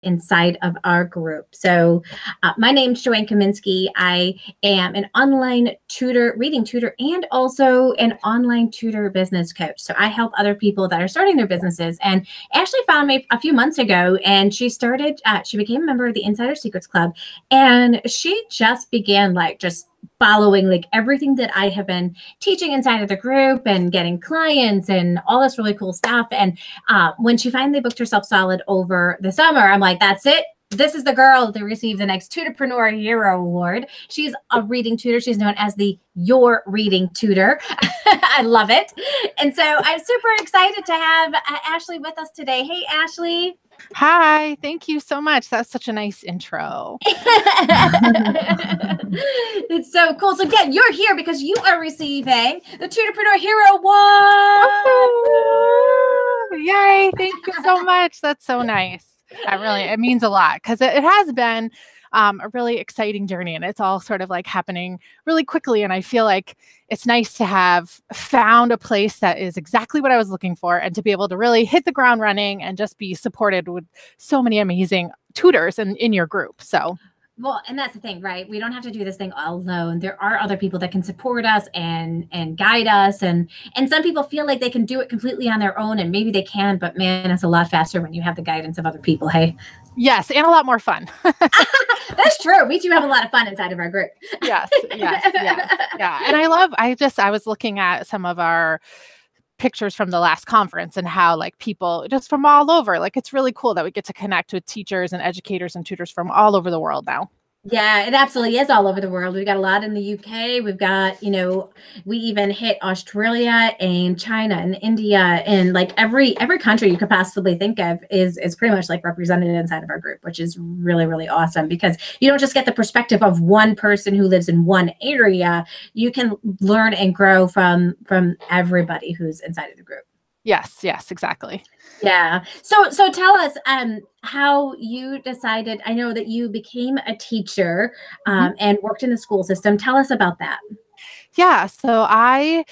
inside of our group. So my name's Joanne Kaminsky. I am an online tutor, reading tutor, and also an online tutor business coach. So I help other people that are starting their businesses. And Ashley found me a few months ago, and she became a member of the Insider Secrets Club, and she just began just following everything that I have been teaching inside of the group and getting clients and all this really cool stuff. And when she finally booked herself solid over the summer, I'm like, that's it. This is the girl to receive the next Tutorpreneur Hero Award. She's a reading tutor. She's known as the Your Reading Tutor. I love it. And so I'm super excited to have Ashley with us today. Hey, Ashley. Hi, thank you so much. That's such a nice intro. It's so cool. So yeah, you're here because you are receiving the Tutorpreneur Hero Award. Yay, thank you so much. That's so nice. It means a lot because it has been a really exciting journey, and it's all sort of happening really quickly. And I feel like it's nice to have found a place that is exactly what I was looking for, and to be able to really hit the ground running and just be supported with so many amazing tutors in your group. So. Well, and that's the thing, right? We don't have to do this thing all alone. There are other people that can support us and guide us. And some people feel like they can do it completely on their own, and maybe they can, but man, it's a lot faster when you have the guidance of other people. Hey. Yes. And a lot more fun. That's true. We do have a lot of fun inside of our group. Yes. Yeah. And I was looking at some of our pictures from the last conference and how people just from all over, it's really cool that we get to connect with teachers and educators and tutors from all over the world now. Yeah, it absolutely is all over the world. We've got a lot in the UK. We've got, we even hit Australia and China and India, and every country you could possibly think of is pretty much represented inside of our group, which is really, really awesome because you don't just get the perspective of one person who lives in one area. You can learn and grow from everybody who's inside of the group. Yes, exactly. Yeah. So tell us how you decided. I know that you became a teacher and worked in the school system. Tell us about that. Yeah. So I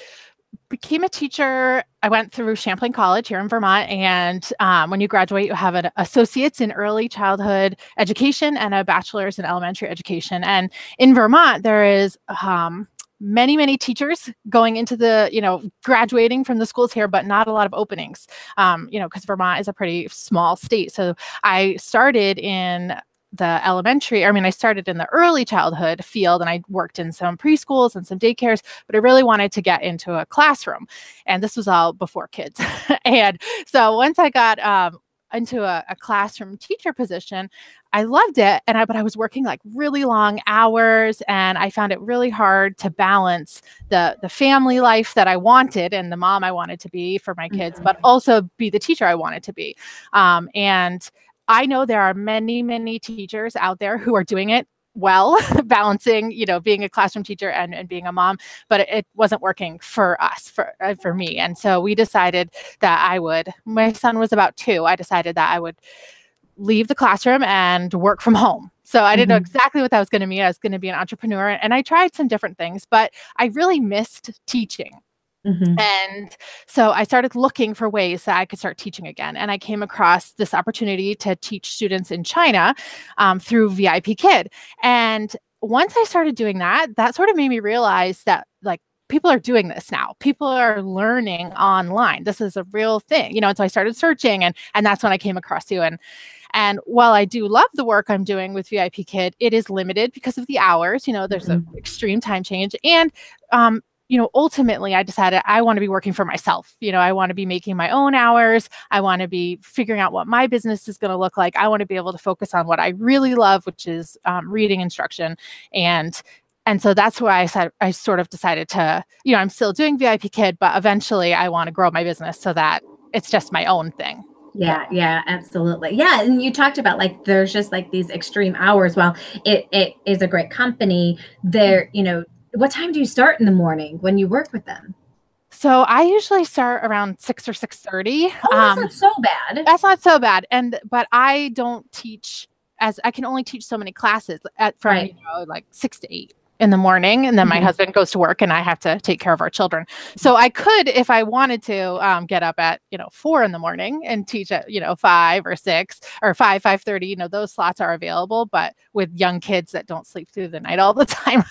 became a teacher. I went through Champlain College here in Vermont. And when you graduate, you have an associate's in early childhood education and a bachelor's in elementary education. And in Vermont, there is many teachers going into the, graduating from the schools here, but not a lot of openings, because Vermont is a pretty small state. So I started in I started in the early childhood field, and I worked in some preschools and some daycares, but I really wanted to get into a classroom. And this was all before kids. And so once I got into a classroom teacher position, I loved it. But I was working really long hours, and I found it really hard to balance the family life that I wanted and the mom I wanted to be for my kids, but also be the teacher I wanted to be. And I know there are many teachers out there who are doing it well, balancing, being a classroom teacher and being a mom, but it wasn't working for us, for me. And so we decided that my son was about 2. I decided that I would leave the classroom and work from home. So I didn't know exactly what that was going to mean. I was going to be an entrepreneur, and I tried some different things, but I really missed teaching. And so I started looking for ways that I could start teaching again. And I came across this opportunity to teach students in China through VIP Kid. And once I started doing that, that sort of made me realize that people are doing this now. People are learning online. This is a real thing, and so I started searching, and that's when I came across you. And while I do love the work I'm doing with VIP Kid, it is limited because of the hours. There's an extreme time change. And ultimately I decided I want to be working for myself. I want to be making my own hours. I want to be figuring out what my business is going to look like. I want to be able to focus on what I really love, which is reading instruction. And so that's why I sort of decided to, I'm still doing VIP Kid, but eventually I want to grow my business so that it's just my own thing. Yeah, absolutely. Yeah. And you talked about there's just these extreme hours. Well, it is a great company there. What time do you start in the morning when you work with them? So I usually start around 6 or 6:30. Oh, that's not so bad. That's not so bad. But I don't teach I can only teach so many classes from 6 to 8. in the morning, and then my husband goes to work and I have to take care of our children. So I could, if I wanted to, get up at, 4 in the morning and teach at, 5 or 6 or 5:30, those slots are available, but with young kids that don't sleep through the night all the time,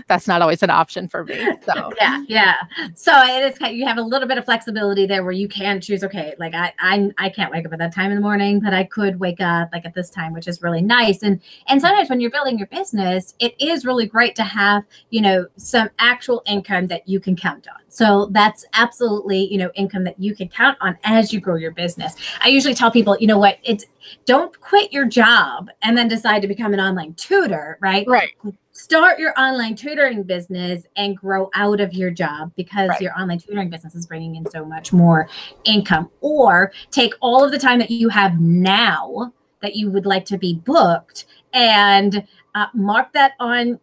that's not always an option for me. So yeah. So it is you have a little bit of flexibility there where you can choose. Okay, like I can't wake up at that time in the morning, but I could wake up like at this time, which is really nice. And sometimes when you're building your business, it is really great to have some actual income that you can count on. So that's absolutely income that you can count on as you grow your business. I usually tell people, don't quit your job and then decide to become an online tutor, right? Right. Start your online tutoring business and grow out of your job, because your online tutoring business is bringing in so much more income. Or take all of the time that you have now that you would like to be booked and mark that on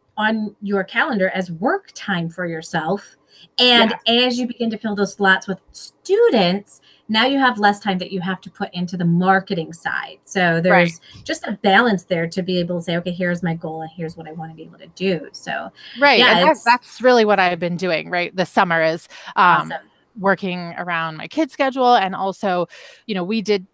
your calendar as work time for yourself. And as you begin to fill those slots with students, now you have less time that you have to put into the marketing side. So there's just a balance there to be able to say, okay, here's my goal and here's what I want to be able to do. So and that's really what I've been doing this summer is awesome. Working around my kids' schedule. And also, we did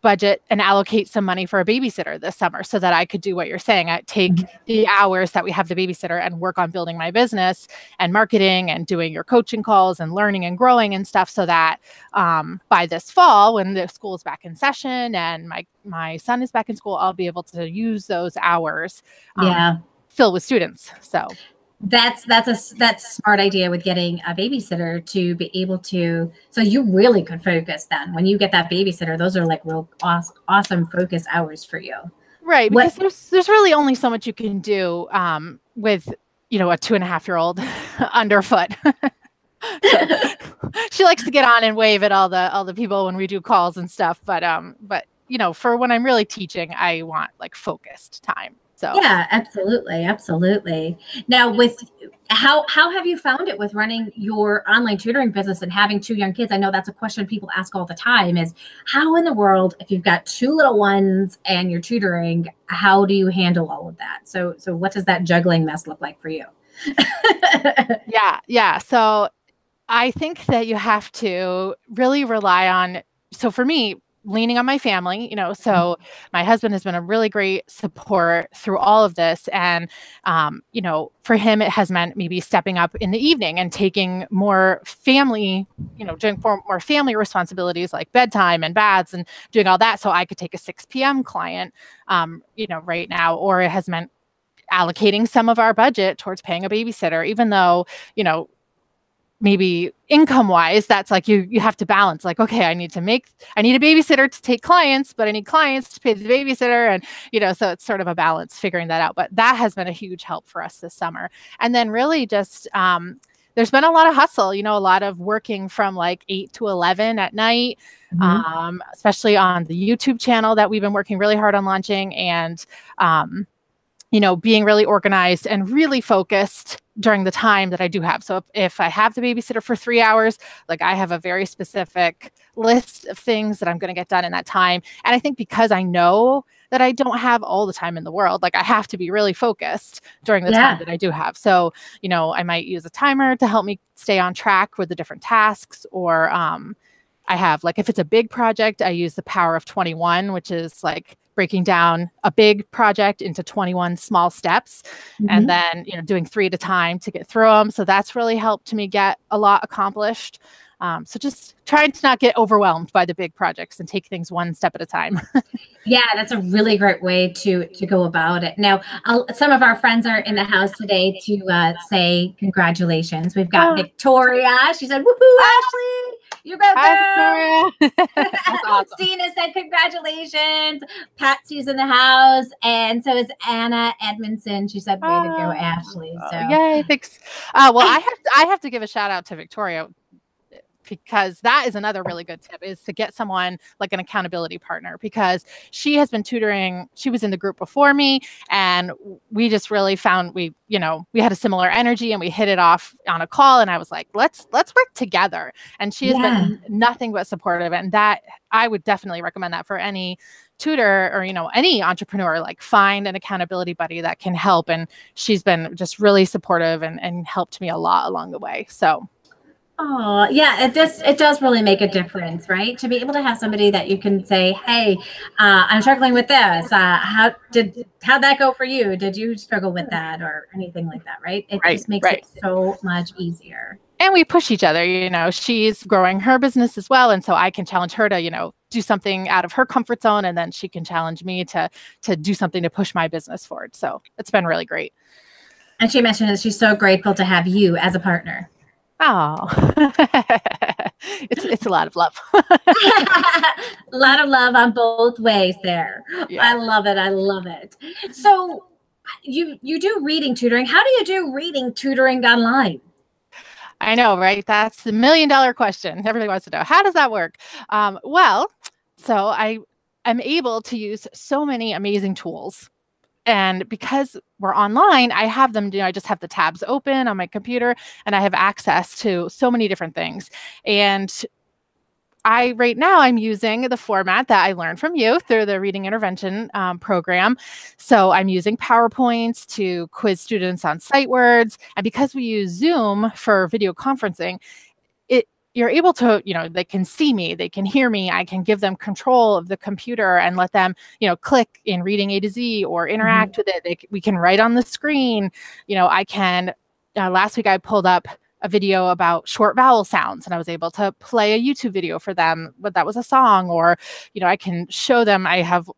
budget and allocate some money for a babysitter this summer so that I could do what you're saying. I take the hours that we have the babysitter and work on building my business and marketing and doing your coaching calls and learning and growing and stuff, so that by this fall, when the school is back in session and my son is back in school, I'll be able to use those hours fill with students. So that's a smart idea with getting a babysitter to be able to, so you really could focus then when you get that babysitter. Those are like real awesome focus hours for you. Right. Because there's really only so much you can do with, a 2.5-year-old underfoot. She likes to get on and wave at all the people when we do calls and stuff. But for when I'm really teaching, I want like focused time. So yeah, absolutely. Now, with how have you found it with running your online tutoring business and having 2 young kids? I know that's a question people ask all the time, is how in the world, if you've got 2 little ones and you're tutoring, how do you handle all of that? So what does that juggling mess look like for you? Yeah. So I think that you have to really rely on, so for me, leaning on my family, so my husband has been a really great support through all of this. And, for him, it has meant maybe stepping up in the evening and taking more family, doing more family responsibilities like bedtime and baths and doing all that. So I could take a 6 p.m. client, right now, or it has meant allocating some of our budget towards paying a babysitter, even though, maybe income wise, that's like you have to balance, like, okay, I need a babysitter to take clients, but I need clients to pay the babysitter. And, so it's sort of a balance figuring that out. But that has been a huge help for us this summer. And then really just, there's been a lot of hustle, a lot of working from like 8 to 11 at night, especially on the YouTube channel that we've been working really hard on launching, and, being really organized and really focused during the time that I do have. So if I have the babysitter for 3 hours, like I have a very specific list of things that I'm going to get done in that time. And I think because I know that I don't have all the time in the world, like I have to be really focused during the time that I do have. So, I might use a timer to help me stay on track with the different tasks, or I have, like, if it's a big project, I use the power of 21, which is like breaking down a big project into 21 small steps, and then, doing 3 at a time to get through them. So that's really helped me get a lot accomplished. So just trying to not get overwhelmed by the big projects and take things one step at a time. Yeah, that's a really great way to go about it. Now, some of our friends are in the house today to say congratulations. We've got Victoria. She said, "Woohoo, Ashley! You go, girl!" That's awesome. Stina said, "Congratulations." Patsy's in the house, and so is Anna Edmondson. She said, "Way to go, Ashley!" So yay, thanks. Well, I have to give a shout out to Victoria. because that is another really good tip, is to get someone like an accountability partner, because she has been tutoring. She was in the group before me, and we just really found we had a similar energy and we hit it off on a call, and I was like, let's work together. And she has been nothing but supportive, and that I would definitely recommend that for any tutor or any entrepreneur. Like, find an accountability buddy that can help, and she's been just really supportive and helped me a lot along the way. So oh, yeah, it does really make a difference, right? To be able to have somebody that you can say, hey, I'm struggling with this. How'd that go for you? Did you struggle with that or anything like that, right? It just makes it so much easier. And we push each other. She's growing her business as well. And so I can challenge her to, do something out of her comfort zone. And then she can challenge me to do something to push my business forward. So it's been really great. And she mentioned that she's so grateful to have you as a partner. Oh, it's a lot of love. A lot of love on both ways there. Yeah. I love it. I love it. So you do reading tutoring. How do you do reading tutoring online? I know, right? That's the $1 million question. Everybody wants to know. How does that work? Well, so I'm able to use so many amazing tools. And because we're online, I have them, I just have the tabs open on my computer, and I have access to so many different things. And right now I'm using the format that I learned from you through the reading intervention program. So I'm using PowerPoints to quiz students on sight words. And because we use Zoom for video conferencing, you're able to, they can see me, they can hear me. I can give them control of the computer and let them, click in reading A to Z or interact with it. We can write on the screen. I can, last week I pulled up a video about short vowel sounds, and I was able to play a YouTube video for them, but that was a song. Or, I can show them, I have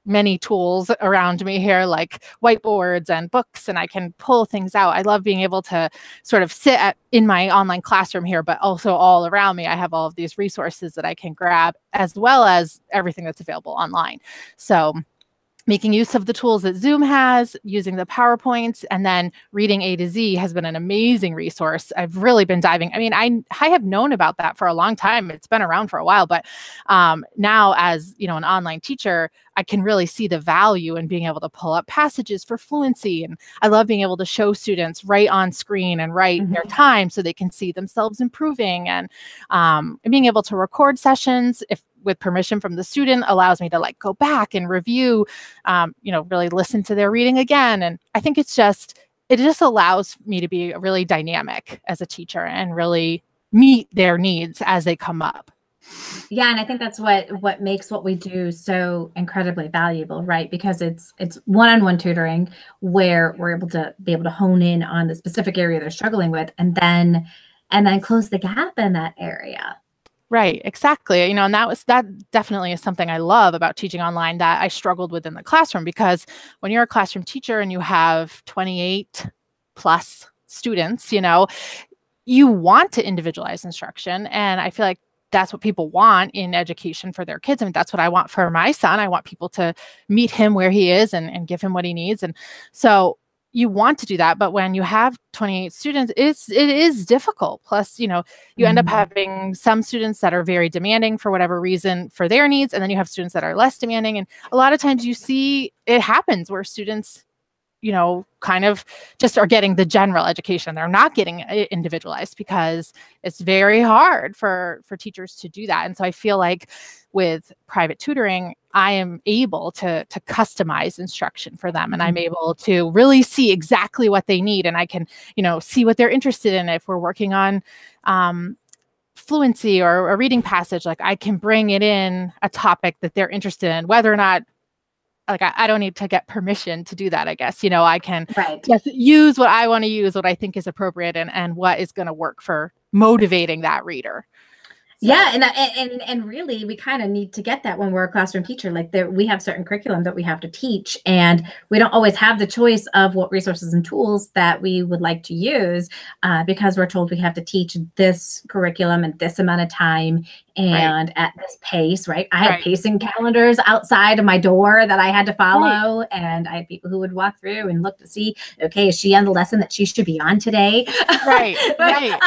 many tools around me here, like whiteboards and books, and I can pull things out. I love being able to sort of sit in my online classroom here, but also all around me, I have all of these resources that I can grab, as well as everything that's available online. So making use of the tools that Zoom has, using the PowerPoints, and then reading A to Z has been an amazing resource. I've really been diving. I mean, I have known about that for a long time. It's been around for a while, but now as, an online teacher, I can really see the value in being able to pull up passages for fluency. And I love being able to show students right on screen and write their time so they can see themselves improving. And being able to record sessions, with permission from the student, allows me to go back and review, really listen to their reading again. And I think it just allows me to be really dynamic as a teacher and really meet their needs as they come up. Yeah, and I think that's what makes what we do so incredibly valuable, right? Because it's one-on-one tutoring where we're able to hone in on the specific area they're struggling with, and then close the gap in that area. Right, exactly. And that definitely is something I love about teaching online that I struggled with in the classroom, because when you're a classroom teacher and you have 28 plus students, you want to individualize instruction. And I feel like that's what people want in education for their kids. I mean, that's what I want for my son. I want people to meet him where he is and give him what he needs. And so you want to do that, but when you have 28 students, it is difficult. Plus, you end up having some students that are very demanding for whatever reason for their needs, and then you have students that are less demanding. And a lot of times you see it happens where students, kind of just are getting the general education. They're not getting individualized, because it's very hard for teachers to do that. And so I feel like with private tutoring, I am able to customize instruction for them, and I'm able to really see exactly what they need, and I can, see what they're interested in. If we're working on fluency or a reading passage, I can bring it in a topic that they're interested in, whether or not I don't need to get permission to do that, I guess. I can just use what I want to use, what I think is appropriate, and what is going to work for motivating that reader. So. Yeah, and really, we kind of need to get that when we're a classroom teacher. We have certain curriculum that we have to teach, and we don't always have the choice of what resources and tools that we would like to use, because we're told we have to teach this curriculum in this amount of time, and at this pace, right? I had Right. pacing calendars outside of my door that I had to follow. Right. And I had people who would walk through and look to see, okay, is she on the lesson that she should be on today? Right. Right.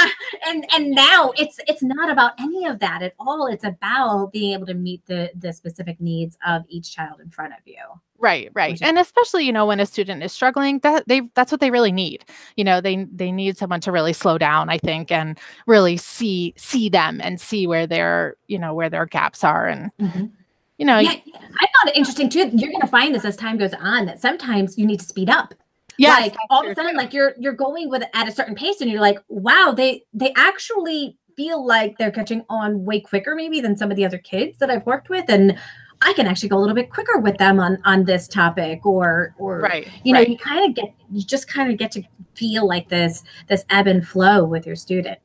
And now it's not about any of that at all. It's about being able to meet the specific needs of each child in front of you. Right, right. And especially, you know, when a student is struggling, that's what they really need. You know, they need someone to really slow down, I think, and really see them and see where their, you know, where their gaps are. And you know, yeah, I found it interesting too. You're going to find this as time goes on that sometimes you need to speed up. yes, Like all of a sudden, like you're going with at a certain pace, and you're like, wow, they actually feel like they're catching on way quicker maybe than some of the other kids that I've worked with, and I can actually go a little bit quicker with them on this topic, or right, you know, right. you just kind of get to feel like this ebb and flow with your student.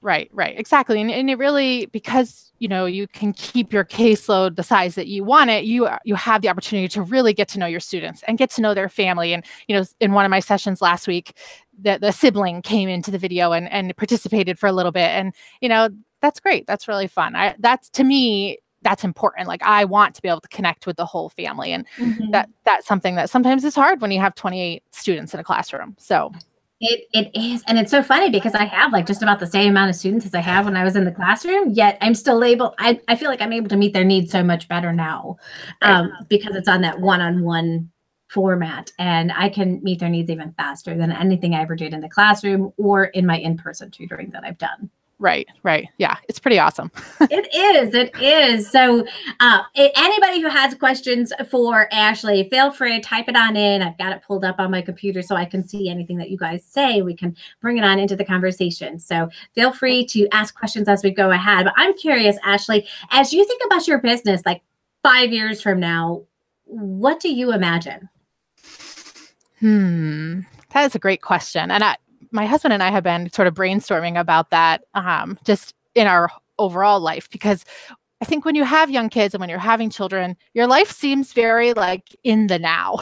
Right, right, exactly. And it really, because, you know, you can keep your caseload the size that you want it, you have the opportunity to really get to know your students and get to know their family. And, you know, in one of my sessions last week, the sibling came into the video and participated for a little bit. And, you know, that's great. That's really fun. That's, to me, that's important. Like, I want to be able to connect with the whole family. And that's something that sometimes is hard when you have 28 students in a classroom. So it is. And it's so funny because I have like just about the same amount of students as I have when I was in the classroom, yet I'm still able, I feel like I'm able to meet their needs so much better now, because it's on that one-on-one format, and I can meet their needs even faster than anything I ever did in the classroom or in my in-person tutoring that I've done. Right, right. Yeah, it's pretty awesome. It is. So anybody who has questions for Ashley, feel free to type it on in. I've got it pulled up on my computer so I can see anything that you guys say. We can bring it on into the conversation. So feel free to ask questions as we go ahead. But I'm curious, Ashley, as you think about your business, like 5 years from now, what do you imagine? That is a great question. And my husband and I have been sort of brainstorming about that just in our overall life, because I think when you have young kids and when you're having children, your life seems very like in the now.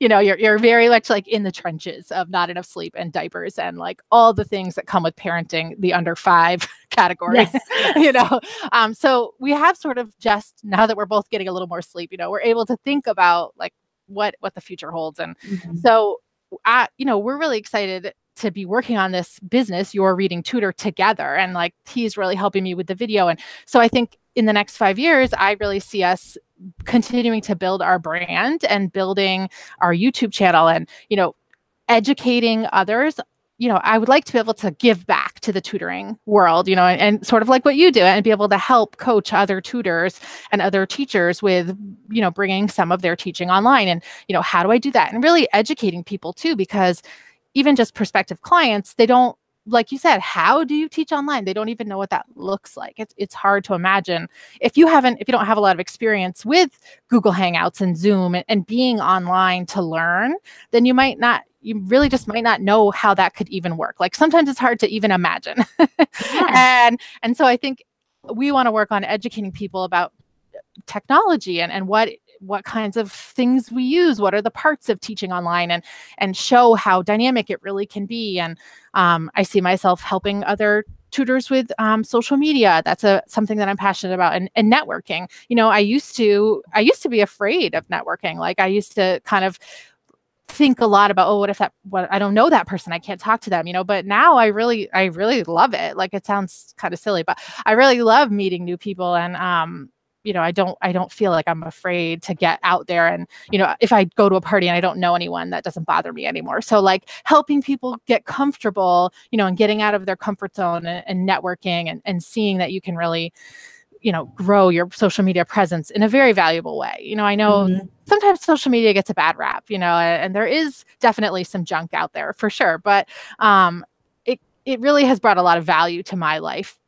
You know, you're very much like in the trenches of not enough sleep and diapers and like all the things that come with parenting, the under 5 category. Yes. You know, so we have sort of, just now that we're both getting a little more sleep, you know, we're able to think about like what the future holds. And so, you know, we're really excited to be working on this business, Your Reading Tutor, together. And like, he's really helping me with the video. And so I think in the next 5 years, I really see us continuing to build our brand and building our YouTube channel and, you know, educating others. You know, I would like to be able to give back to the tutoring world, you know, and sort of like what you do, and be able to help coach other tutors and other teachers with, you know, bringing some of their teaching online. And, you know, how do I do that? And really educating people too, because even just prospective clients, they don't, like you said, how do you teach online? They don't even know what that looks like. It's hard to imagine if you don't have a lot of experience with Google Hangouts and Zoom and being online to learn, then you really just might not know how that could even work. Like, sometimes it's hard to even imagine. And so I think we want to work on educating people about technology and what kinds of things we use, what are the parts of teaching online, and show how dynamic it really can be. And I see myself helping other tutors with social media. That's something that I'm passionate about, and networking. You know, I used to be afraid of networking. Like, I used to kind of think a lot about, what if I don't know that person, I can't talk to them, you know, but now I really love it. Like, it sounds kind of silly, but I really love meeting new people. And you know, I don't feel like I'm afraid to get out there. And, you know, if I go to a party and I don't know anyone, that doesn't bother me anymore. So like, helping people get comfortable, you know, and getting out of their comfort zone and networking and seeing that you can really, you know, grow your social media presence in a very valuable way. You know, I know sometimes social media gets a bad rap, you know, and there is definitely some junk out there for sure, but it really has brought a lot of value to my life,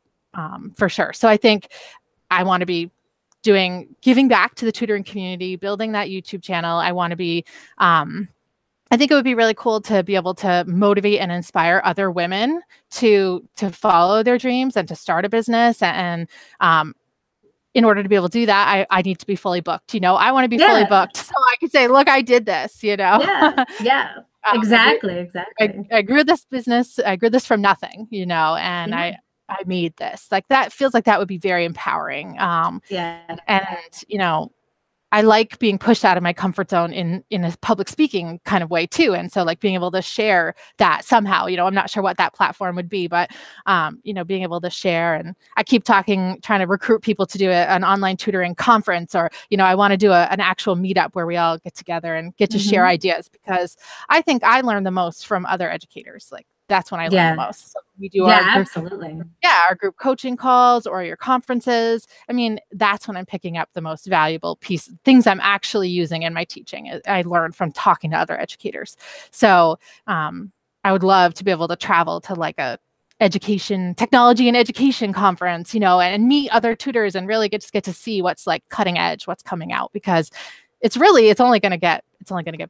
for sure. So I think I want to be giving back to the tutoring community, building that YouTube channel. I want to be, I think it would be really cool to be able to motivate and inspire other women to follow their dreams and to start a business. And in order to be able to do that, I need to be fully booked. You know, I want to be fully booked so I can say, look, I did this, you know? Exactly. I grew this business. I grew this from nothing, you know, and I made this. Like that feels like that would be very empowering. Yeah. And, I like being pushed out of my comfort zone in a public speaking kind of way too. And so like being able to share that somehow, I'm not sure what that platform would be, but, being able to share. And I keep trying to recruit people to do an online tutoring conference, or, I want to do an actual meetup where we all get together and get to share ideas, because I think I learn the most from other educators. Like that's when I learn the most. So we do absolutely. our group coaching calls or your conferences. I mean, that's when I'm picking up the most valuable things I'm actually using in my teaching. I learned from talking to other educators. So I would love to be able to travel to like a technology and education conference, and meet other tutors and really get to see what's like cutting edge, what's coming out, because it's only going to get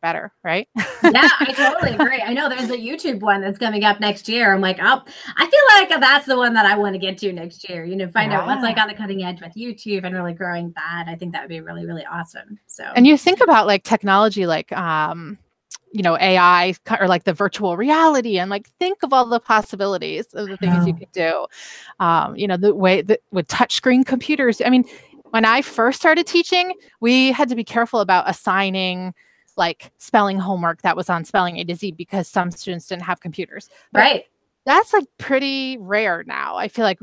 better, right? Yeah, I totally agree. I know there's a YouTube one that's coming up next year. I'm like, oh, I feel like that's the one that I want to get to next year. Find out what's like on the cutting edge with YouTube and really growing that. I think that would be really, really awesome. So, and you think about like technology, like AI or like the virtual reality, and like think of all the possibilities of the things you could do. The way that with touchscreen computers. I mean, when I first started teaching, we had to be careful about assigning like spelling homework that was on Spelling A to Z, because some students didn't have computers. But right. That's like pretty rare now. I feel like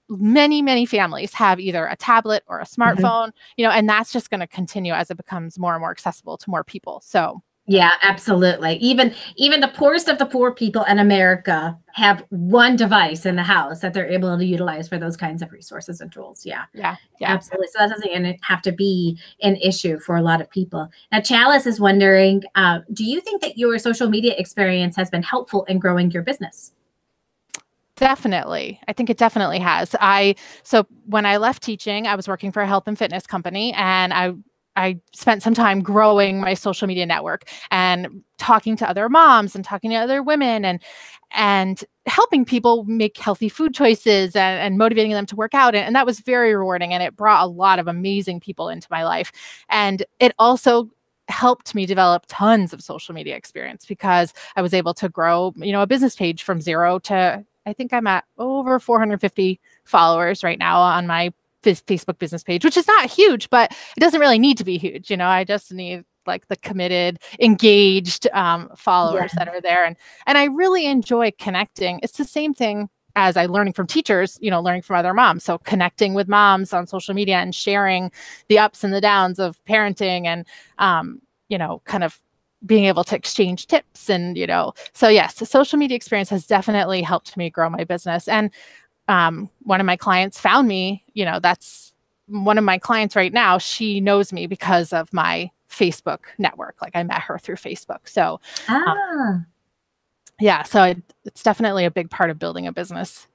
many, many families have either a tablet or a smartphone, and that's just going to continue as it becomes more and more accessible to more people. So yeah, absolutely. Even the poorest of the poor people in America have one device in the house that they're able to utilize for those kinds of resources and tools. Yeah, absolutely. So that doesn't have to be an issue for a lot of people. Now, Chalice is wondering, do you think that your social media experience has been helpful in growing your business? Definitely. I think it definitely has. So when I left teaching, I was working for a health and fitness company, and I spent some time growing my social media network and talking to other moms and talking to other women and helping people make healthy food choices and motivating them to work out. And that was very rewarding. And it brought a lot of amazing people into my life. And it also helped me develop tons of social media experience, because I was able to grow, a business page from 0 to, I think I'm at over 450 followers right now on my Facebook business page, which is not huge, but it doesn't really need to be huge. I just need like the committed, engaged followers that are there. And I really enjoy connecting. It's the same thing as learning from teachers, learning from other moms. So connecting with moms on social media and sharing the ups and the downs of parenting and, kind of being able to exchange tips. And, so yes, the social media experience has definitely helped me grow my business. And one of my clients found me, that's one of my clients right now. She knows me because of my Facebook network. Like I met her through Facebook. So, so it's definitely a big part of building a business.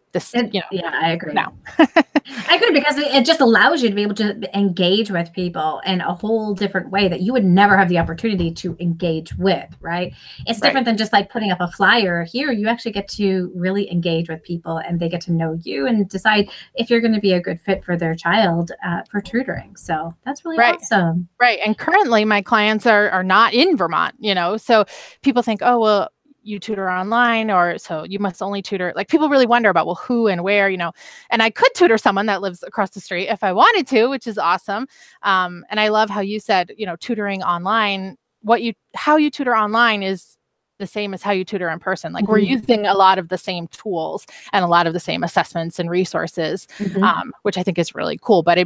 Yeah, I agree. Now. I agree, because it just allows you to be able to engage with people in a whole different way that you would never have the opportunity to engage with, right? It's different than just like putting up a flyer. Here, you actually get to really engage with people, and they get to know you and decide if you're going to be a good fit for their child for tutoring. So that's really awesome. Right. And currently my clients are not in Vermont, so people think, oh, well, you tutor online, or so you must only tutor. Like people really wonder about, well, who and where, and I could tutor someone that lives across the street if I wanted to, which is awesome. And I love how you said, tutoring online, how you tutor online is the same as how you tutor in person. Like we're using a lot of the same tools and a lot of the same assessments and resources, which I think is really cool. But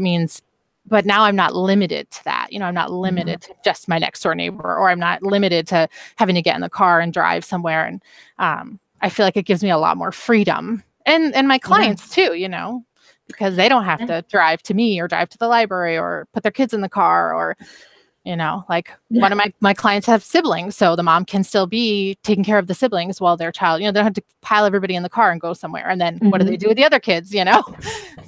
now I'm not limited to that. I'm not limited to just my next door neighbor, or I'm not limited to having to get in the car and drive somewhere. And I feel like it gives me a lot more freedom, and my clients too, because they don't have to drive to me or drive to the library or put their kids in the car, or, one of my clients have siblings. So the mom can still be taking care of the siblings while their child, they don't have to pile everybody in the car and go somewhere. And then what do they do with the other kids,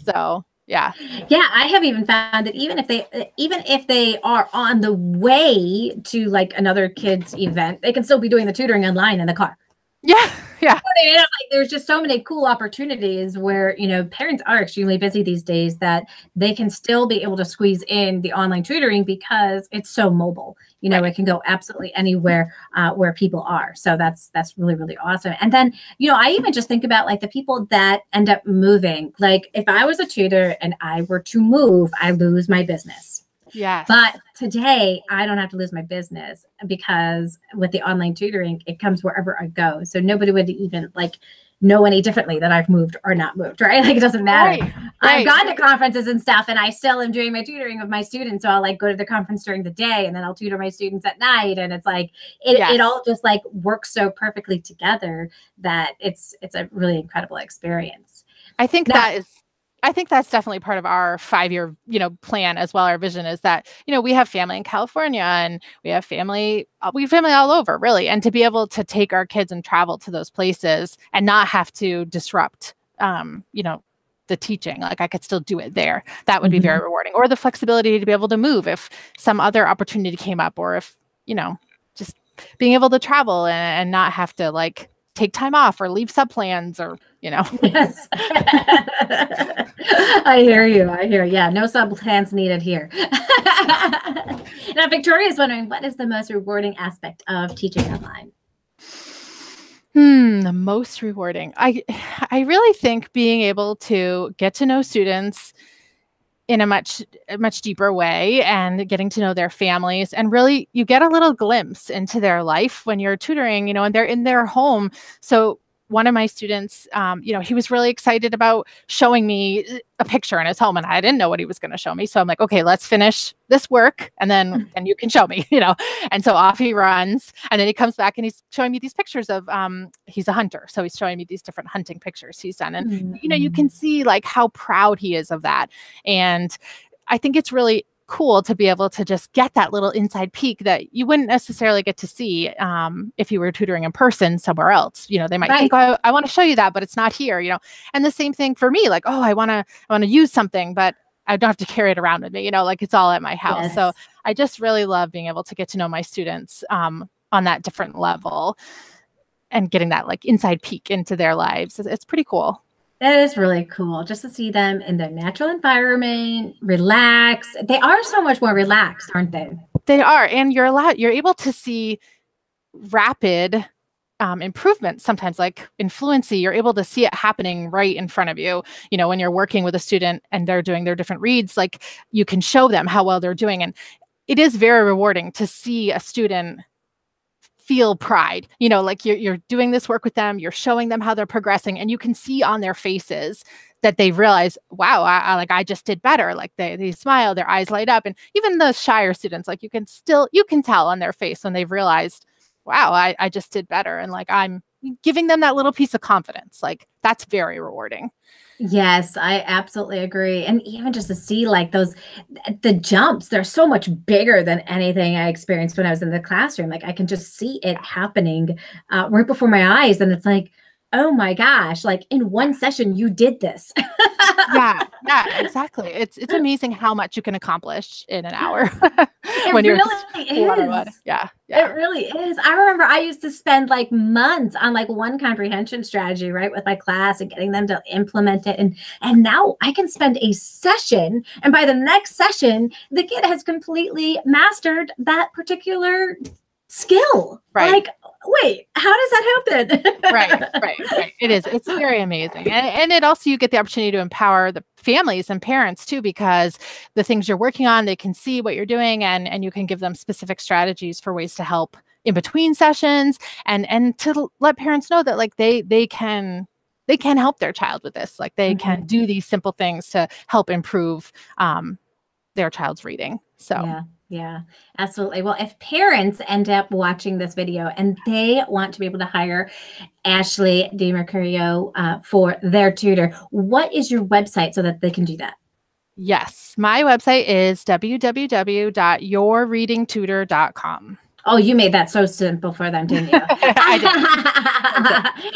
So yeah. I have even found that even if they are on the way to like another kid's event, they can still be doing the tutoring online in the car. Yeah. Yeah. It's like there's just so many cool opportunities where, parents are extremely busy these days that they can still be able to squeeze in the online tutoring because it's so mobile. Right. It can go absolutely anywhere where people are. So that's really, really awesome. And then, I even just think about like the people that end up moving. Like if I was a tutor and I were to move, I lose my business. Yes. But today I don't have to lose my business because with the online tutoring, it comes wherever I go. So nobody would even like know any differently that I've moved or not moved, right? Like it doesn't matter. Right. I've gone to conferences and stuff and I still am doing my tutoring with my students. So I'll like go to the conference during the day and then I'll tutor my students at night. And it's like, it all just like works so perfectly together that it's a really incredible experience. I think that's definitely part of our 5-year, plan as well. Our vision is that, we have family in California and we have family all over really. And to be able to take our kids and travel to those places and not have to disrupt, the teaching, like I could still do it there. That would be very rewarding. Or the flexibility to be able to move if some other opportunity came up, or if, just being able to travel and not have to like take time off or leave sub plans or, Yes. I hear you. Yeah. No sub plans needed here. Now, Victoria is wondering, what is the most rewarding aspect of teaching online? The most rewarding. I really think being able to get to know students in a much deeper way and getting to know their families, and really you get a little glimpse into their life when you're tutoring, and they're in their home. So one of my students, he was really excited about showing me a picture in his home, and I didn't know what he was going to show me. So I'm like, okay, let's finish this work and then you can show me, And so off he runs, and then he comes back and he's showing me these pictures of, he's a hunter. So he's showing me these different hunting pictures he's done. And, you can see like how proud he is of that. And I think it's really cool to be able to just get that little inside peek that you wouldn't necessarily get to see if you were tutoring in person somewhere else. They might think, oh, I want to show you that, but it's not here, And the same thing for me, like, oh, I want to use something, but I don't have to carry it around with me, like it's all at my house. Yes. So I just really love being able to get to know my students on that different level and getting that like inside peek into their lives. It's pretty cool. That is really cool, just to see them in their natural environment, relax. They are so much more relaxed, aren't they? They are. And you're able to see rapid improvements sometimes, like in fluency. You're able to see it happening right in front of you. When you're working with a student and they're doing their different reads, like you can show them how well they're doing. And it is very rewarding to see a student feel pride, like you're doing this work with them, you're showing them how they're progressing, and you can see on their faces that they realize, wow, I just did better. Like they smile, their eyes light up. And even the shyer students, like you can tell on their face when they've realized, wow, I just did better. And like, I'm giving them that little piece of confidence. Like that's very rewarding. Yes, I absolutely agree. And even just to see like the jumps, they're so much bigger than anything I experienced when I was in the classroom. Like I can just see it happening right before my eyes. And it's like, oh my gosh, like in one session, you did this. Yeah, exactly. It's amazing how much you can accomplish in an hour. When you're is. Yeah. It really is. I remember I used to spend like months on like one comprehension strategy, right, with my class and getting them to implement it. And now I can spend a session, and by the next session, the kid has completely mastered that particular skill. Right. Like, wait, how does that happen? Right. It is. It's very amazing. And it also, you get the opportunity to empower the families and parents too, because the things you're working on, they can see what you're doing, and you can give them specific strategies for ways to help in between sessions, and to let parents know that like they can help their child with this. Like they can do these simple things to help improve their child's reading. So yeah, absolutely. Well, if parents end up watching this video and they want to be able to hire Ashley Dimercurio for their tutor, what is your website so that they can do that? Yes, my website is www.yourreadingtutor.com. Oh, you made that so simple for them, didn't you? I did.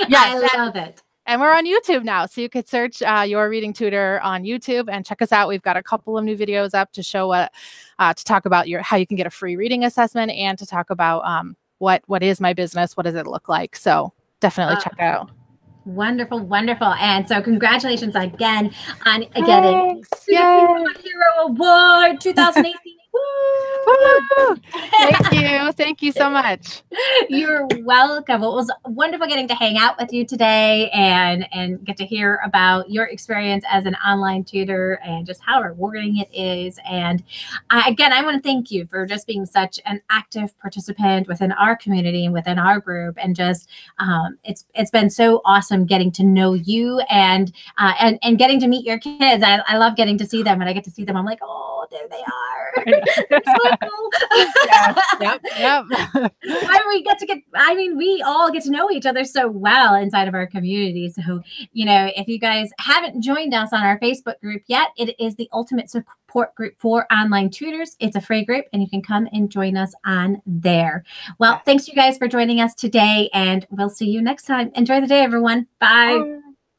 Yes, I love it. And we're on YouTube now, so you could search Your Reading Tutor on YouTube and check us out. We've got a couple of new videos up to show to talk about how you can get a free reading assessment, and to talk about what is my business, what does it look like. So definitely check out. Wonderful, wonderful. And so congratulations again on getting the Hero Award 2018. Woo! Thank you. Thank you so much. You're welcome. Well, it was wonderful getting to hang out with you today and get to hear about your experience as an online tutor and just how rewarding it is. And again, I want to thank you for just being such an active participant within our community and within our group. And just it's been so awesome getting to know you and getting to meet your kids. I love getting to see them. When I get to see them, I'm like, oh, there they are. Yep. We all get to know each other so well inside of our community. So, if you guys haven't joined us on our Facebook group yet, it is the ultimate support group for online tutors. It's a free group and you can come and join us on there. Well, thanks you guys for joining us today and we'll see you next time. Enjoy the day, everyone. Bye.